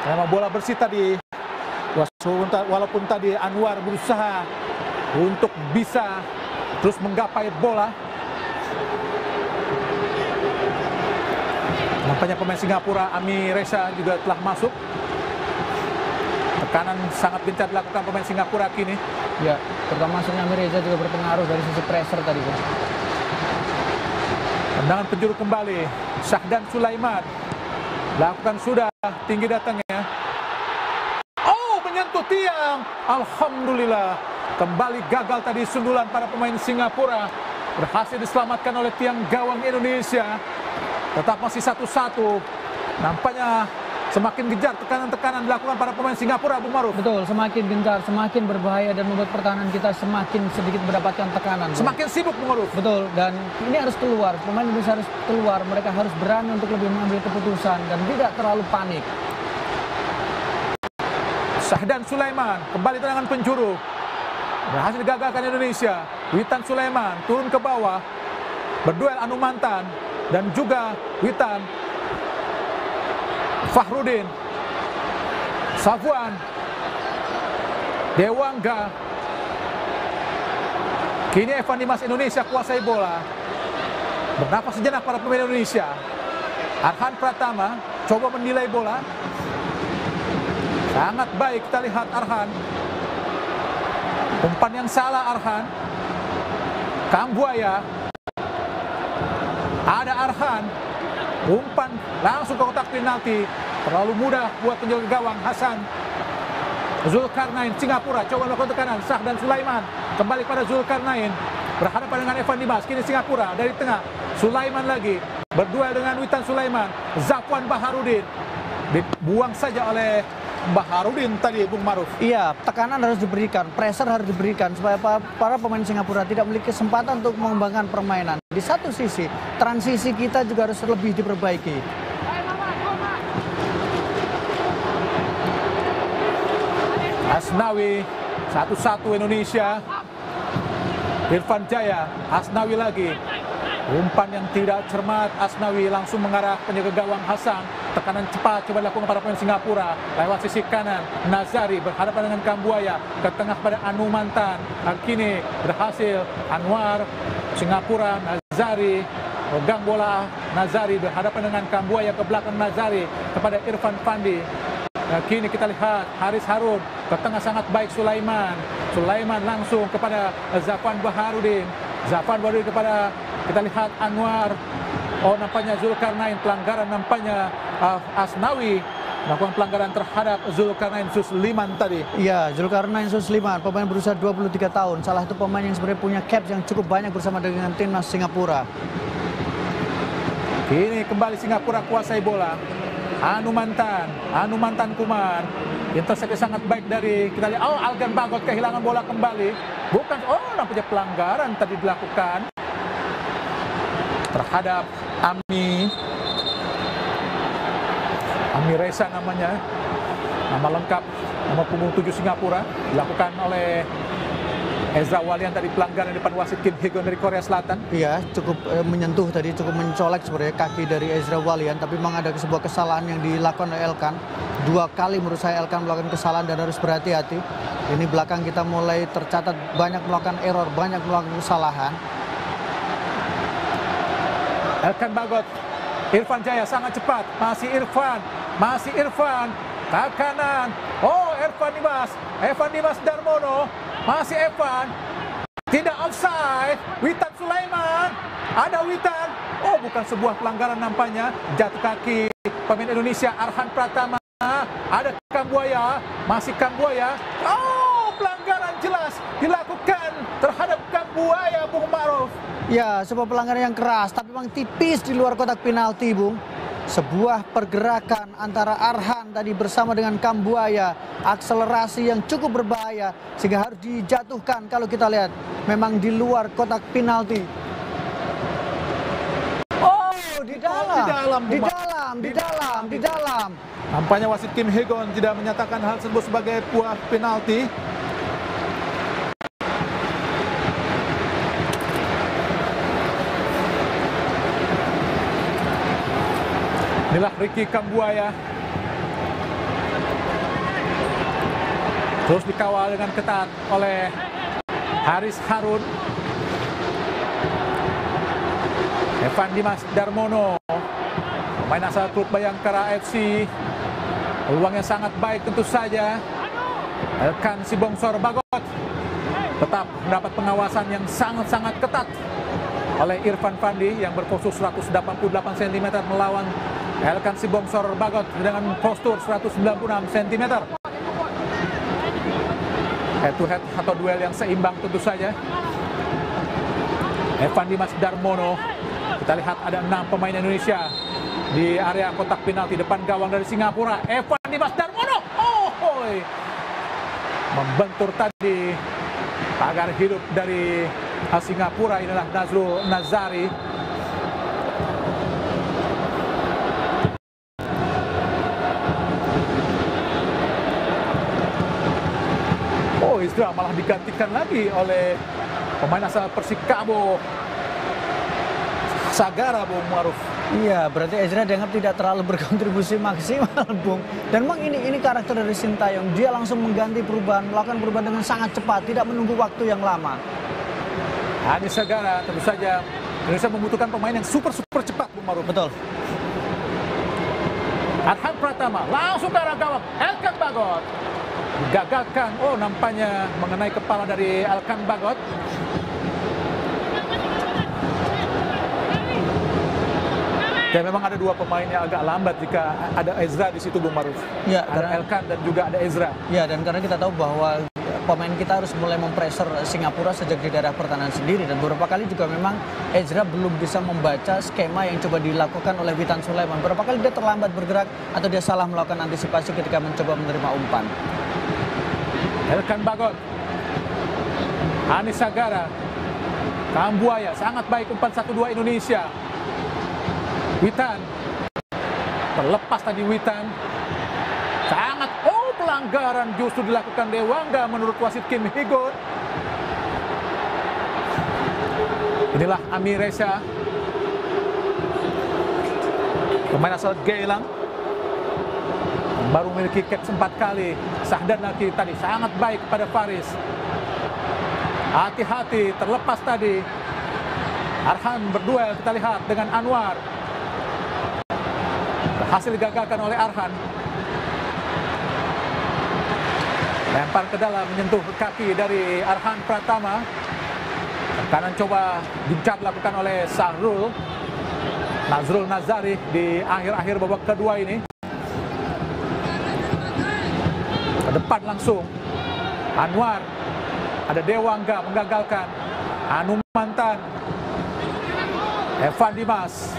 Memang bola bersih tadi. Walaupun tadi Anwar berusaha untuk bisa terus menggapai bola. Nampaknya pemain Singapura Ami Reza juga telah masuk. Tekanan sangat gencar dilakukan pemain Singapura kini. Ya, terutama masuknya Ami Reza juga berpengaruh dari sisi pressure tadi, Bung. Tendangan penjuru kembali. Syahdan Sulaiman lakukan sudah tinggi datangnya. Oh, menyentuh tiang. Alhamdulillah. Kembali gagal tadi sundulan para pemain Singapura. Berhasil diselamatkan oleh tiang gawang Indonesia. Tetap masih 1-1. Nampaknya semakin gencar tekanan-tekanan dilakukan para pemain Singapura, Bung Maruf. Betul, semakin gencar, semakin berbahaya dan membuat pertahanan kita semakin sedikit mendapatkan tekanan. Semakin sibuk, Bung Maruf. Betul, dan ini harus keluar. Pemain Indonesia harus keluar. Mereka harus berani untuk lebih mengambil keputusan dan tidak terlalu panik. Syahdan Sulaiman, kembali tendangan penjuru. Berhasil digagalkan Indonesia. Witan Sulaiman turun ke bawah. Berduel Anu Mantan dan juga Witan. Fahrudin, Safwan, Dewangga. Kini Evan Dimas Indonesia kuasai bola. Bernafas sejenak para pemain Indonesia. Arhan Pratama coba menilai bola. Sangat baik kita lihat Arhan. Umpan yang salah Arhan. Kambuaya. Ada Arhan. Umpan langsung ke kotak penalti. Terlalu mudah buat penjaga gawang Hasan. Zulkarnain Singapura coba melakukan tekanan. Syahdan Sulaiman kembali pada Zulkarnain. Berhadapan dengan Evan Dimas. Kini Singapura dari tengah. Sulaiman lagi berduel dengan Witan Sulaiman. Zafwan Baharudin dibuang saja oleh Baharudin tadi, Bung Maruf. Iya, tekanan harus diberikan, pressure harus diberikan supaya para pemain Singapura tidak memiliki kesempatan untuk mengembangkan permainan. Di satu sisi, transisi kita juga harus lebih diperbaiki. Asnawi 1-1 Indonesia. Irfan Jaya, Asnawi lagi. Umpan yang tidak cermat, Asnawi langsung mengarah penjaga gawang Hasan. Tekanan cepat coba dilakukan para pemain Singapura. Lewat sisi kanan, Nazari berhadapan dengan Kambuaya. Ke tengah pada Anu Mantan. Kini berhasil Anwar, Singapura, Nazari. Pegang bola Nazari berhadapan dengan Kambuaya ke belakang Nazari kepada Irfan Fandi. Nah, kini kita lihat Haris Harun ke tengah sangat baik Sulaiman. Sulaiman langsung kepada Zafan Baharudin. Zafan Baharudin kepada kita lihat Anwar. Oh, nampaknya Zulkarnain pelanggaran, nampaknya Asnawi melakukan pelanggaran terhadap Zulkarnain Susliman tadi. Iya, Zulkarnain Susliman, pemain berusia 23 tahun. Salah satu pemain yang sebenarnya punya caps yang cukup banyak bersama dengan timnas Singapura. Kini kembali Singapura kuasai bola. Anu Mantan Kumar. Interseksi sangat baik dari kita lihat. Oh, Algan Bagot kehilangan bola kembali. Bukan, oh nampaknya pelanggaran tadi dilakukan terhadap Ami Reza namanya. Nama lengkap, nomor punggung 7 Singapura. Dilakukan oleh Ezra Walian tadi pelanggaran di depan wasit Kim Hee-gon dari Korea Selatan. Iya, cukup menyentuh tadi, cukup mencolek sebenarnya kaki dari Ezra Walian. Tapi memang ada sebuah kesalahan yang dilakukan oleh Elkan. 2 kali menurut saya Elkan melakukan kesalahan dan harus berhati-hati. Ini belakang kita mulai tercatat banyak melakukan error, banyak melakukan kesalahan. Elkan Bagot, Irfan Jaya sangat cepat. Masih Irfan. Ke kanan. Oh, Evan Dimas Darmono. Masih Evan. Tidak offside. Witan Sulaiman. Ada Witan. Oh, bukan sebuah pelanggaran nampaknya. Jatuh kaki pemain Indonesia Arhan Pratama. Ada Kambuaya. Masih Kambuaya. Oh, pelanggaran jelas dilakukan terhadap Kambuaya, Bung Maruf. Ya, sebuah pelanggaran yang keras, tapi memang tipis di luar kotak penalti, Bung. Sebuah pergerakan antara Arhan tadi bersama dengan Kambuaya, akselerasi yang cukup berbahaya sehingga harus dijatuhkan. Kalau kita lihat memang di luar kotak penalti. Oh, di dalam. Nampaknya wasit Kim Hee-gon tidak menyatakan hal tersebut sebagai buah penalti. Inilah Ricky Kambuaya. Terus dikawal dengan ketat oleh Haris Harun. Evan Dimas Darmono, pemain asal klub Bayangkara FC. Peluangnya sangat baik tentu saja. Elkan Sibongsor Bagot tetap mendapat pengawasan yang sangat-sangat ketat oleh Irfan Fandi yang berpostur 188 cm melawan Elkan Sibongsor Bagot dengan postur 196 cm. Head to head atau duel yang seimbang tentu saja. Evan Dimas Darmono. Kita lihat ada 6 pemain Indonesia di area kotak penalti depan gawang dari Singapura. Evan Dimas Darmono. Membentur tadi pagar hidup dari Singapura. Inilah Nazrul Nazari. Ezra malah digantikan lagi oleh pemain asal Persikabo Sagara, Bung Maruf. Iya, berarti Ezra dianggap tidak terlalu berkontribusi maksimal, Bung. Dan memang ini karakter dari Sintayong. Dia langsung mengganti perubahan, melakukan perubahan dengan sangat cepat, tidak menunggu waktu yang lama. Anis Sagara, tentu saja Indonesia membutuhkan pemain yang super cepat, Bung Maruf. Betul. Arhan Pratama langsung ke arah gawang. Elkan Bagot digagalkan. Oh, nampaknya mengenai kepala dari Elkan Bagot. Dan memang ada 2 pemain yang agak lambat jika ada Ezra di situ, Bung Maruf. Ya, ada Elkan dan juga ada Ezra. Ya, dan karena kita tahu bahwa pemain kita harus mulai mempressure Singapura sejak di daerah pertahanan sendiri. Dan beberapa kali juga memang Ezra belum bisa membaca skema yang coba dilakukan oleh Witan Sulaiman. Beberapa kali dia terlambat bergerak atau dia salah melakukan antisipasi ketika mencoba menerima umpan. Elkan Bagot, Anis Sagara, Kambuaya, sangat baik umpan 1-2 Indonesia. Witan, terlepas tadi Witan. Sangat, pelanggaran justru dilakukan Dewangga menurut wasit Kim Hee-gon. Inilah Ami Reza, pemain asal Geylang. Baru memiliki caps 4 kali. Sahdan lagi tadi sangat baik pada Faris. Hati-hati, terlepas tadi. Arhan berduel, kita lihat dengan Anwar. Hasil digagalkan oleh Arhan. Lempar ke dalam menyentuh kaki dari Arhan Pratama. Kanan coba gencar dilakukan oleh Nazrul Nazari di akhir-akhir babak kedua ini. Ke depan langsung Anwar, ada Dewangga menggagalkan. Anumantan, Evan Dimas,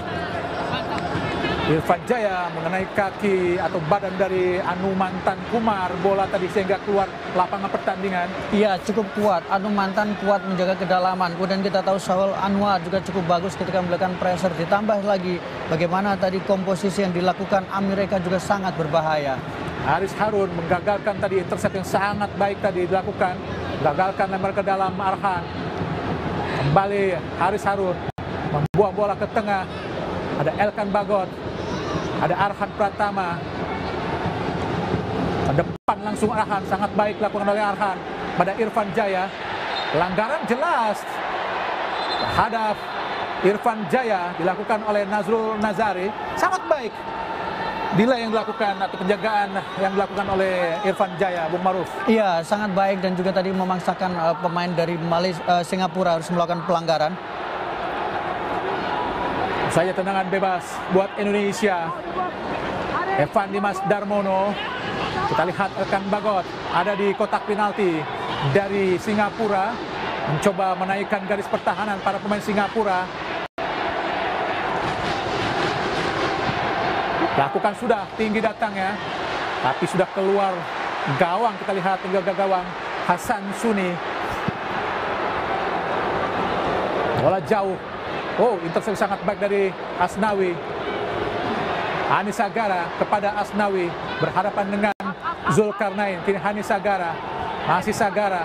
Irfan Jaya mengenai kaki atau badan dari Anumantan Kumar bola tadi sehingga keluar lapangan pertandingan. Iya, cukup kuat. Anumantan kuat menjaga kedalaman. Kemudian kita tahu Saul Anwar juga cukup bagus ketika melakukan pressure. Ditambah lagi bagaimana tadi komposisi yang dilakukan Amerika juga sangat berbahaya. Haris Harun menggagalkan tadi intercept yang sangat baik tadi dilakukan. Gagalkan lempar ke dalam Arhan. Kembali Haris Harun membuang bola ke tengah. Ada Elkan Bagot, ada Arhan Pratama. Ke depan langsung Arhan, sangat baik dilakukan oleh Arhan pada Irfan Jaya. Pelanggaran jelas terhadap Irfan Jaya dilakukan oleh Nazrul Nazari. Sangat baik delay yang dilakukan atau penjagaan yang dilakukan oleh Irfan Jaya, Bung Maruf. Iya, sangat baik dan juga tadi memaksakan pemain dari Singapura harus melakukan pelanggaran. Saja tendangan bebas buat Indonesia. Evan Dimas Darmono. Kita lihat Elkan Bagot ada di kotak penalti dari Singapura. Mencoba menaikkan garis pertahanan para pemain Singapura. Lakukan sudah tinggi datangnya, tapi sudah keluar gawang. Kita lihat penjaga gawang Hasan Suni. Bola jauh. Oh, intercept sangat baik dari Asnawi. Hanis Sagara kepada Asnawi berhadapan dengan Zulkarnain. Kini Hanis Sagara, masih Sagara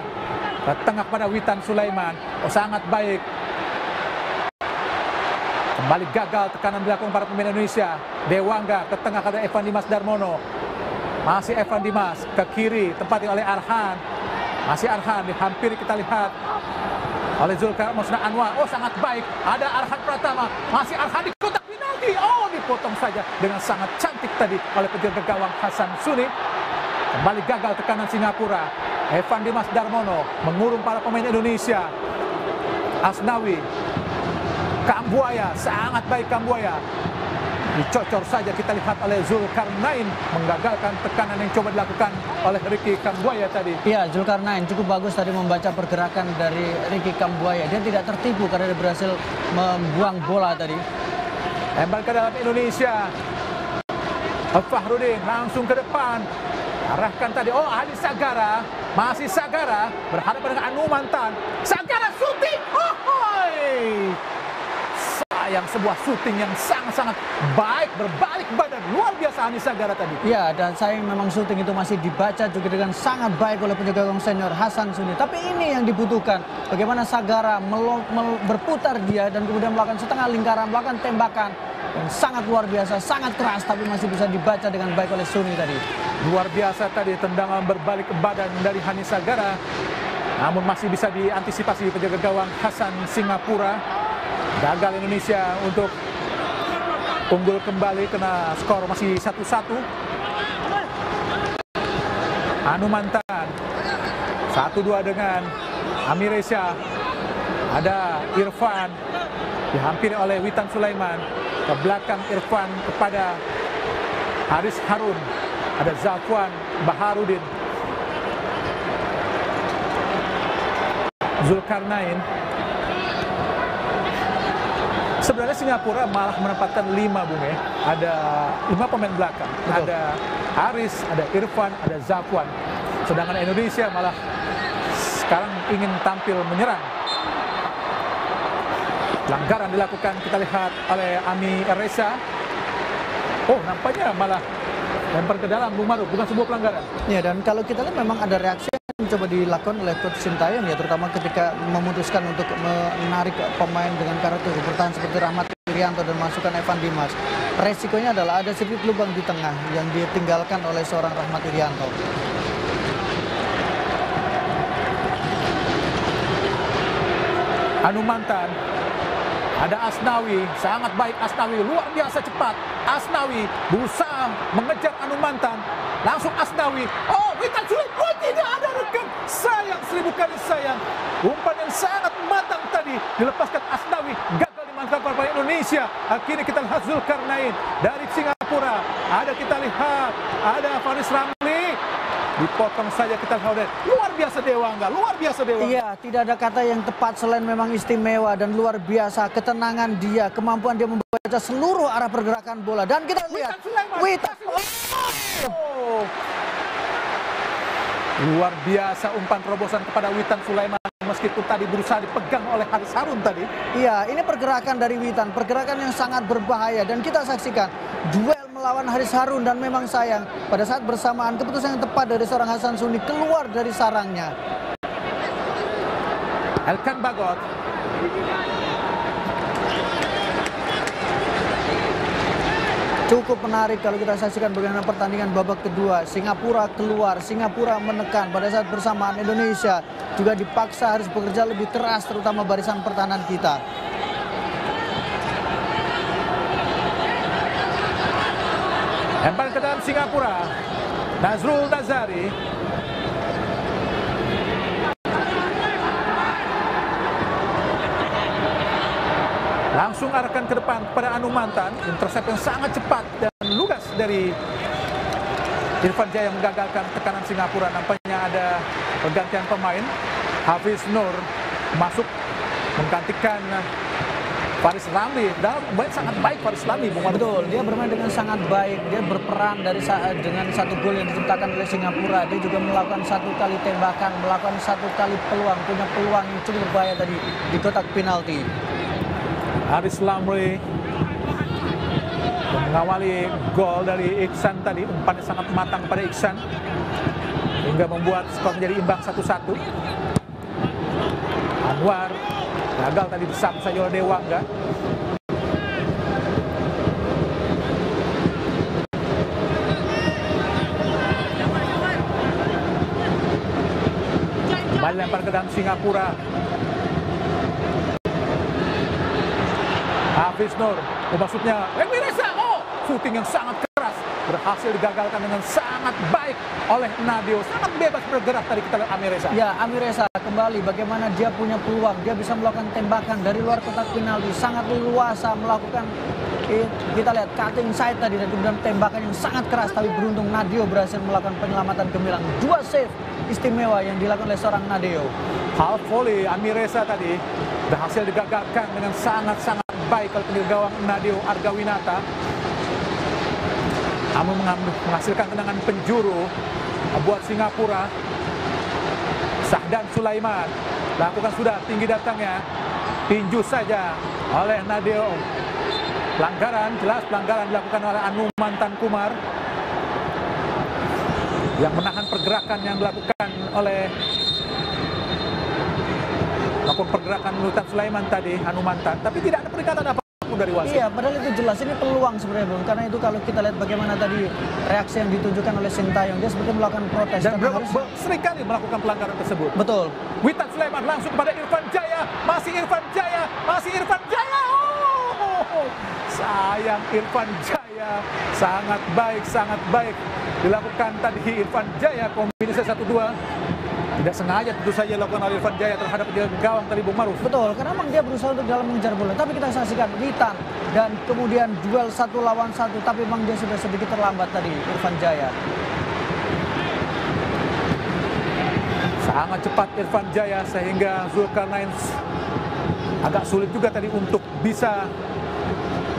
ke tengah pada Witan Sulaiman. Oh, sangat baik. Kembali gagal tekanan dilakukan para pemain Indonesia. Dewangga ke tengah ada Evan Dimas Darmono. Masih Evan Dimas ke kiri tempati oleh Arhan. Masih Arhan dihampiri kita lihat oleh Zulkarnain Anwar. Oh, sangat baik. Ada Arhan Pratama. Masih Arhan di kotak penalti. Oh, dipotong saja dengan sangat cantik tadi oleh penjaga gawang Hasan Suni. Kembali gagal tekanan Singapura. Evan Dimas Darmono mengurung para pemain Indonesia. Asnawi, Kambuaya, sangat baik Kambuaya. Dicocor saja kita lihat oleh Zulkarnain, menggagalkan tekanan yang coba dilakukan oleh Ricky Kambuaya tadi. Iya, Zulkarnain cukup bagus tadi membaca pergerakan dari Ricky Kambuaya. Dia tidak tertipu karena dia berhasil membuang bola tadi. Lempar ke dalam Indonesia. Fahrudin langsung ke depan. Arahkan tadi, oh Ali Sagara. Masih Sagara berhadapan dengan Anumantan. Sagara shooting. Oh, sayang, sebuah shooting yang sangat-sangat baik, berbalik badan, luar biasa Hanis Sagara tadi. Iya, dan sayang memang shooting itu masih dibaca juga dengan sangat baik oleh penjaga gawang senior Hasan Suni. Tapi ini yang dibutuhkan, bagaimana Sagara berputar dia dan kemudian melakukan setengah lingkaran, melakukan tembakan yang sangat luar biasa, sangat keras, tapi masih bisa dibaca dengan baik oleh Suni tadi. Luar biasa tadi tendangan berbalik badan dari Hanis Sagara, namun masih bisa diantisipasi penjaga gawang Hasan Singapura. Gagal Indonesia untuk unggul kembali, kena skor masih 1-1. Anumantan 1-2 dengan Amiresya. Ada Irfan dihampiri oleh Witan Sulaiman. Ke belakang Irfan kepada Haris Harun. Ada Zafwan Baharudin. Zulkarnain. Sebenarnya Singapura malah menempatkan 5, Bung ya. Ada 5 pemain belakang. Betul. Ada Haris, ada Irfan, ada Zafwan. Sedangkan Indonesia malah sekarang ingin tampil menyerang. Pelanggaran dilakukan kita lihat oleh Ami Reza. Oh, nampaknya malah lempar ke dalam, Bung Maruf, bukan sebuah pelanggaran. Ya, dan kalau kita lihat memang ada reaksi yang coba dilakukan oleh Coach Sintayong ya, terutama ketika memutuskan untuk menarik pemain dengan karakter bertahan seperti Rahmat Irianto dan masukkan Evan Dimas. Resikonya adalah ada sedikit lubang di tengah yang ditinggalkan oleh seorang Rahmat Irianto. Anumantan Ada Asnawi, sangat baik Asnawi, luar biasa cepat. Asnawi berusaha mengejar Anumantan. Langsung Asnawi. Oh, Witan Sulaiman. Oh, tidak ada rekam. Sayang, 1000 kali sayang. Umpan yang sangat matang tadi dilepaskan Asnawi. Gagal dimanfaatkan oleh Indonesia. Akhirnya kita lihat Zulkarnain dari Singapura. Kita lihat ada Faris Ramli. Dipotong saja kita lihat. Luar biasa Dewangga, luar biasa Dewangga. Iya, tidak ada kata yang tepat selain memang istimewa dan luar biasa. Ketenangan dia, kemampuan dia membaca seluruh arah pergerakan bola. Dan kita lihat Witan. Oh. Luar biasa umpan terobosan kepada Witan Sulaiman. Meskipun tadi berusaha dipegang oleh Haris Harun tadi. Iya, ini pergerakan dari Witan, pergerakan yang sangat berbahaya. Dan kita saksikan duel melawan Haris Harun dan memang sayang pada saat bersamaan keputusan yang tepat dari seorang Hasan Suni keluar dari sarangnya. Elkan Bagot. Cukup menarik kalau kita saksikan bagaimana pertandingan babak kedua. Singapura keluar, Singapura menekan pada saat bersamaan Indonesia juga dipaksa harus bekerja lebih keras terutama barisan pertahanan kita. Lempar ke dalam Singapura. Nazrul Nazari. Langsung arahkan ke depan kepada Anumantan. Intercept yang sangat cepat dan lugas dari Irfan Jaya menggagalkan tekanan Singapura. Nampaknya ada pergantian pemain. Hafiz Nur masuk menggantikan Faris Ramli. Sangat baik Faris Ramli. Betul, dia bermain dengan sangat baik. Dia berperan dengan satu gol yang diciptakan oleh Singapura. Dia juga melakukan 1 kali tembakan, melakukan 1 kali peluang. Punya peluang yang cukup berbahaya tadi di kotak penalti. Haris Ramli mengawali gol dari Iksan tadi. Umpannya sangat matang pada Iksan hingga membuat skor menjadi imbang 1-1. Anwar gagal tadi disapu saja oleh Dewangga. Kembali lempar ke dalam Singapura. Hafiz Nur, maksudnya Emiresa. Oh, shooting yang sangat keras berhasil digagalkan dengan sangat baik oleh Nadio. Sangat bebas bergerak tadi kita lihat Amiresa. Ya, Amiresa kembali bagaimana dia punya peluang. Dia bisa melakukan tembakan dari luar kotak penalti. Sangat leluasa melakukan, kita lihat cutting side tadi dan kemudian tembakan yang sangat keras. Tapi beruntung Nadio berhasil melakukan penyelamatan gemilang. 2 save istimewa yang dilakukan oleh seorang Nadio. Half volley Amiresa tadi berhasil digagalkan dengan sangat-sangat baik oleh pendiri gawang Nadio Argawinata. Namun menghasilkan tendangan penjuru buat Singapura. Sahdan Sulaiman lakukan sudah tinggi datangnya, tinju saja oleh Nadio. Pelanggaran, jelas pelanggaran dilakukan oleh Anumantan Kumar yang menahan pergerakan yang dilakukan oleh pergerakan Witan Sulaiman tadi, Anumantan, tapi tidak ada peringatan apapun dari wasit. Iya, padahal itu jelas ini peluang sebenarnya, Bung. Karena itu kalau kita lihat bagaimana tadi reaksi yang ditunjukkan oleh Sintayong, dia seperti melakukan protes dan seringkali melakukan pelanggaran tersebut. Betul. Witan Sulaiman langsung kepada Irfan Jaya, masih Irfan Jaya, masih Irfan Jaya. Oh, sayang Irfan Jaya, sangat baik dilakukan tadi Irfan Jaya, kombinasi 1-2. Tidak sengaja tentu saja dilakukan oleh Irfan Jaya terhadap gawang tadi Bung Maruf. Betul, karena memang dia berusaha untuk dalam mengejar bola. Tapi kita saksikan Witan dan kemudian duel 1 lawan 1. Tapi memang dia sudah sedikit terlambat tadi Irfan Jaya. Sangat cepat Irfan Jaya sehingga Zulkarnain agak sulit juga tadi untuk bisa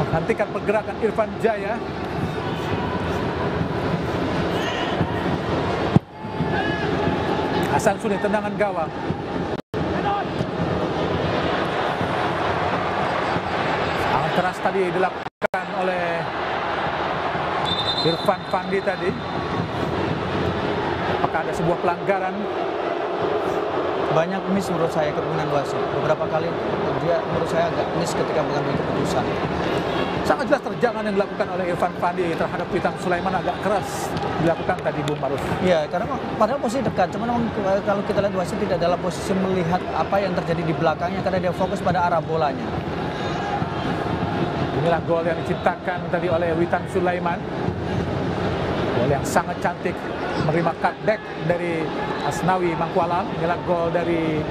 menghentikan pergerakan Irfan Jaya. Hasan Suni tendangan gawang. Sangat keras tadi dilakukan oleh Irfan Fandi tadi. Apakah ada sebuah pelanggaran? Banyak miss menurut saya kepungan wasit. Beberapa kali dia menurut saya agak miss ketika mengambil keputusan. Sangat jelas terjangan yang dilakukan oleh Irfan Fandi terhadap Witan Sulaiman agak keras dilakukan tadi Bung Maruf. Iya, karena padahal posisi dekat. Cuma kalau kita lihat wasit tidak dalam posisi melihat apa yang terjadi di belakangnya karena dia fokus pada arah bolanya. Inilah gol yang diciptakan tadi oleh Witan Sulaiman. Gol yang sangat cantik, menerima cutback dari Asnawi Mangkualam. Inilah gol dari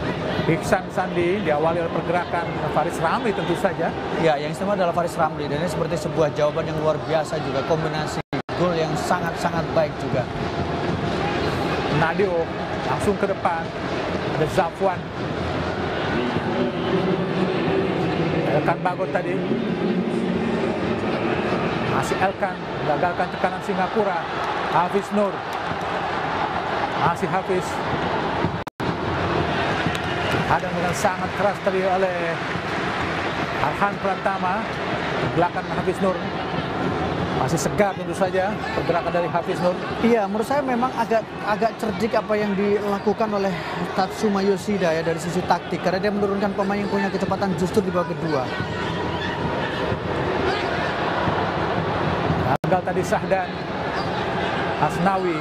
Ihsan Sandi, diawali oleh pergerakan Faris Ramli tentu saja. Ya, yang istimewa adalah Faris Ramli, dan ini seperti sebuah jawaban yang luar biasa juga, kombinasi gol yang sangat-sangat baik juga. Nadio langsung ke depan, ada Zafwan. Elkan Bagot tadi, masih Elkan, gagalkan tekanan Singapura. Hafiz Nur, masih Hafiz, hadang dengan sangat keras tadi oleh Arhan Pratama. Belakang Hafiz Nur, masih segar tentu saja pergerakan dari Hafiz Nur. Iya, menurut saya memang agak cerdik apa yang dilakukan oleh Tatsuma Yoshida ya dari sisi taktik, karena dia menurunkan pemain yang punya kecepatan justru di babak kedua. Gagal tadi Sahdan. Asnawi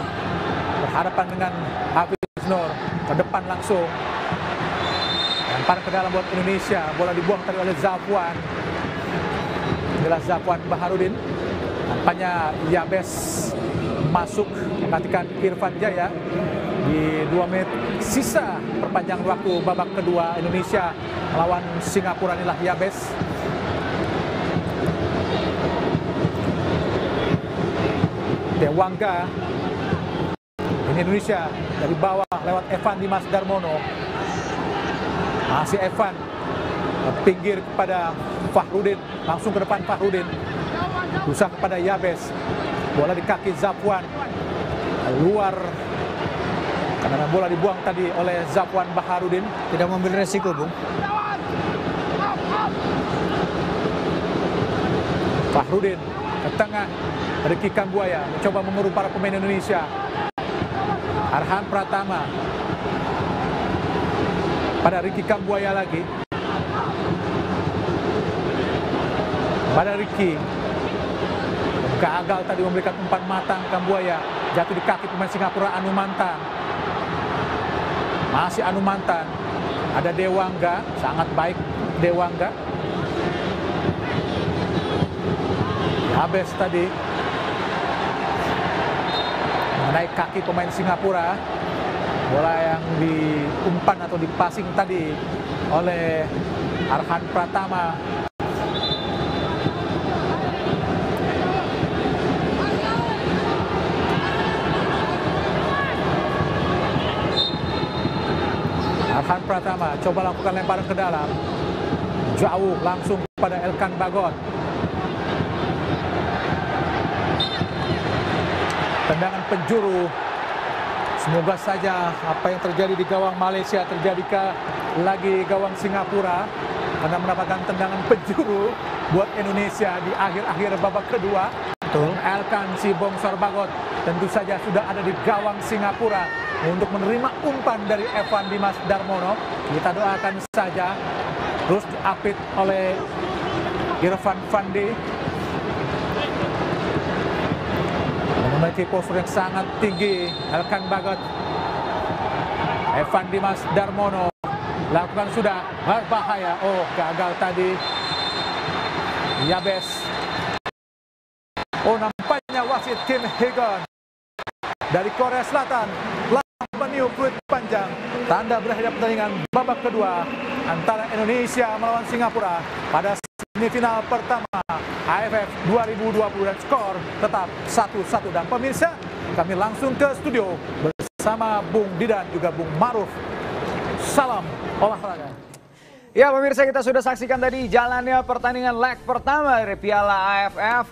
berhadapan dengan Hafiz Nur, ke depan langsung. Lemparan ke dalam buat Indonesia, bola dibuang tadi oleh Zafwan. Inilah Zafwan Baharudin. Nampaknya Yabes masuk menggantikan Irfan Jaya di 2 menit sisa perpanjang waktu babak kedua Indonesia melawan Singapura. Inilah Yabes. Dewangga. Ini Indonesia dari bawah lewat Evan Dimas Darmono. Masih Evan, pinggir kepada Fahrudin, langsung ke depan Fahrudin. Berusaha kepada Yabes. Bola di kaki Zafwan. Keluar karena bola dibuang tadi oleh Zafwan Baharudin. Tidak mengambil resiko, Bung. Fahrudin ke tengah, Ricky Kambuaya mencoba mengurung para pemain Indonesia. Arhan Pratama pada Ricky Kambuaya lagi. Pada Ricky, gagal tadi memberikan umpan matang. Kambuaya jatuh di kaki pemain Singapura, Anumantan. Masih Anumantan. Ada Dewangga, sangat baik Dewangga. Yabes tadi mengenai kaki pemain Singapura. Bola yang diumpan atau dipasing tadi oleh Arhan Pratama. Arhan Pratama coba lakukan lemparan ke dalam. Jauh langsung kepada Elkan Bagot. Tendangan penjuru. Semoga saja apa yang terjadi di gawang Malaysia terjadi lagi gawang Singapura, karena mendapatkan tendangan penjuru buat Indonesia di akhir-akhir babak kedua. Betul. Elkan si Bongsor Bagot tentu saja sudah ada di gawang Singapura untuk menerima umpan dari Evan Dimas Darmono. Kita doakan saja terus diapit oleh Irfan Fandi. Memiliki postur yang sangat tinggi. Elkan Bagot, Evan Dimas Darmono lakukan sudah berbahaya. Oh, gagal tadi Yabes. Oh, nampaknya wasit Kim Hee-gon dari Korea Selatan meniup peluit panjang. Tanda berakhirnya pertandingan babak kedua antara Indonesia melawan Singapura pada semifinal pertama AFF 2020, dan skor tetap 1-1. Dan pemirsa, kami langsung ke studio bersama Bung Didan juga Bung Maruf. Salam olahraga. Ya pemirsa, kita sudah saksikan tadi jalannya pertandingan leg pertama dari Piala AFF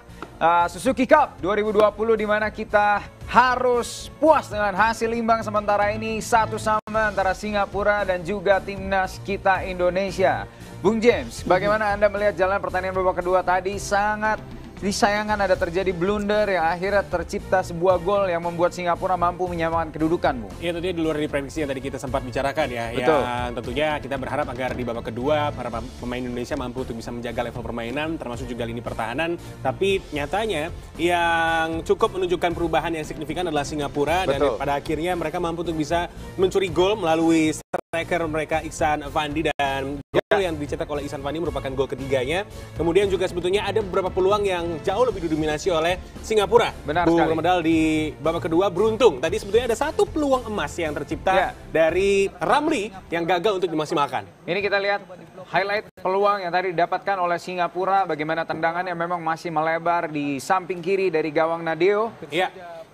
Suzuki Cup 2020, di mana kita harus puas dengan hasil imbang sementara ini 1-1 antara Singapura dan juga timnas kita Indonesia. Bung James, bagaimana Anda melihat jalan pertandingan babak kedua tadi? Sangat disayangkan ada terjadi blunder yang akhirnya tercipta sebuah gol yang membuat Singapura mampu menyamakan kedudukan, Bung. Iya, tentunya di luar dari prediksi yang tadi kita sempat bicarakan ya. Betul. Yang tentunya kita berharap agar di babak kedua para pemain Indonesia mampu untuk bisa menjaga level permainan, termasuk juga lini pertahanan. Tapi nyatanya yang cukup menunjukkan perubahan yang signifikan adalah Singapura. Betul. Dan pada akhirnya mereka mampu untuk bisa mencuri gol melalui striker playmaker mereka Ihsan Fandi, dan gol yang dicetak oleh Ihsan Fandi merupakan gol ketiganya. Kemudian juga sebetulnya ada beberapa peluang yang jauh lebih didominasi oleh Singapura. Benar Bung sekali. Romedal di babak kedua beruntung. Tadi sebetulnya ada satu peluang emas yang tercipta dari Ramli yang gagal untuk dimaksimalkan. Ini kita lihat highlight peluang yang tadi didapatkan oleh Singapura, bagaimana tendangannya memang masih melebar di samping kiri dari gawang Nadeo. Iya.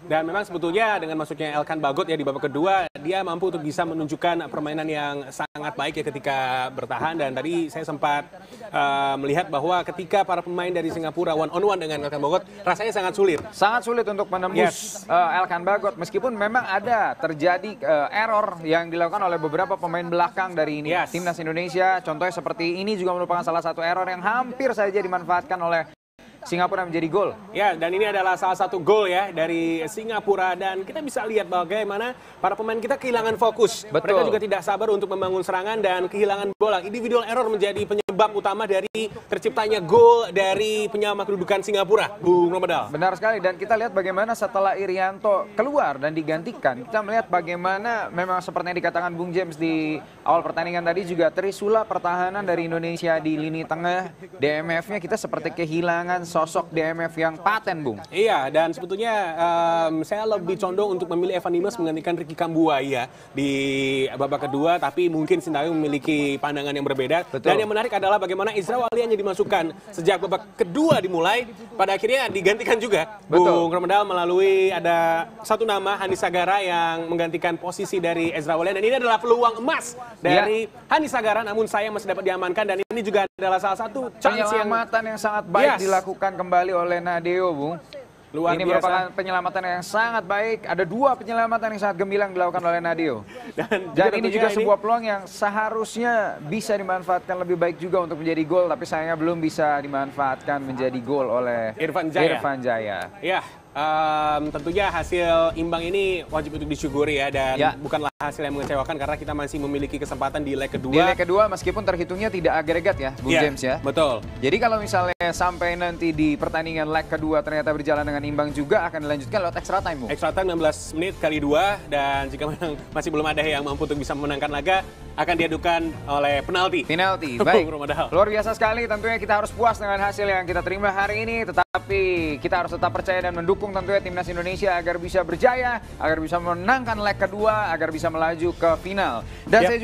Dan memang sebetulnya dengan masuknya Elkan Bagot ya di babak kedua, dia mampu untuk bisa menunjukkan permainan yang sangat baik ya ketika bertahan. Dan tadi saya sempat melihat bahwa ketika para pemain dari Singapura one on one dengan Elkan Bagot, rasanya sangat sulit. Sangat sulit untuk menembus Elkan Bagot, meskipun memang ada terjadi error yang dilakukan oleh beberapa pemain belakang dari timnas Indonesia. Contohnya seperti ini juga merupakan salah satu error yang hampir saja dimanfaatkan oleh Singapura menjadi gol. Ya, dan ini adalah salah satu gol ya dari Singapura, dan kita bisa lihat bagaimana para pemain kita kehilangan fokus. Betul. Mereka juga tidak sabar untuk membangun serangan dan kehilangan bola. Individual error menjadi penyebab utama dari terciptanya gol dari penyama kedudukan Singapura, Bung Romedal. Benar sekali, dan kita lihat bagaimana setelah Irianto keluar dan digantikan, kita melihat bagaimana memang seperti yang dikatakan Bung James di awal pertandingan tadi juga, trisula pertahanan dari Indonesia di lini tengah, DMF-nya kita seperti kehilangan sosok DMF yang paten, Bung. Iya, dan sebetulnya saya lebih condong untuk memilih Evan Dimas menggantikan Ricky Kambuaya di babak kedua, tapi mungkin Sintayong memiliki pandangan yang berbeda. Betul. Dan yang menarik adalah bagaimana Ezra Walian yang dimasukkan sejak babak kedua dimulai, pada akhirnya digantikan juga. Betul. Bung Romedal melalui ada satu nama, Hani Sagara, yang menggantikan posisi dari Ezra Walian. Dan ini adalah peluang emas dari Hani Sagara, namun sayang masih dapat diamankan. Dan ini juga adalah salah satu chance Penyelamatan yang sangat baik dilakukan kembali oleh Nadeo, Bung. Luar Ini biasa. merupakan penyelamatan yang sangat baik. Ada dua penyelamatan yang sangat gemilang dilakukan oleh Nadeo. Dan ini juga sebuah peluang yang seharusnya bisa dimanfaatkan lebih baik juga untuk menjadi gol, tapi sayangnya belum bisa dimanfaatkan menjadi gol oleh Irfan Jaya. Irfan Jaya. Ya, tentunya hasil imbang ini wajib untuk disyukuri ya, dan bukanlah hasil yang mengecewakan karena kita masih memiliki kesempatan di leg kedua. Di leg kedua meskipun terhitungnya tidak agregat ya, Bung James ya. Betul. Jadi kalau misalnya sampai nanti di pertandingan leg kedua ternyata berjalan dengan imbang juga, akan dilanjutkan lewat extra time, Bung. Extra time 16 menit kali 2, dan jika memang masih belum ada yang mampu untuk bisa memenangkan laga, akan diadukan oleh penalti. Penalti, baik. Bung Romedal. Luar biasa sekali, tentunya kita harus puas dengan hasil yang kita terima hari ini, tetapi kita harus tetap percaya dan mendukung tentunya timnas Indonesia agar bisa berjaya, agar bisa memenangkan leg kedua, agar bisa melaju ke final. Dan saya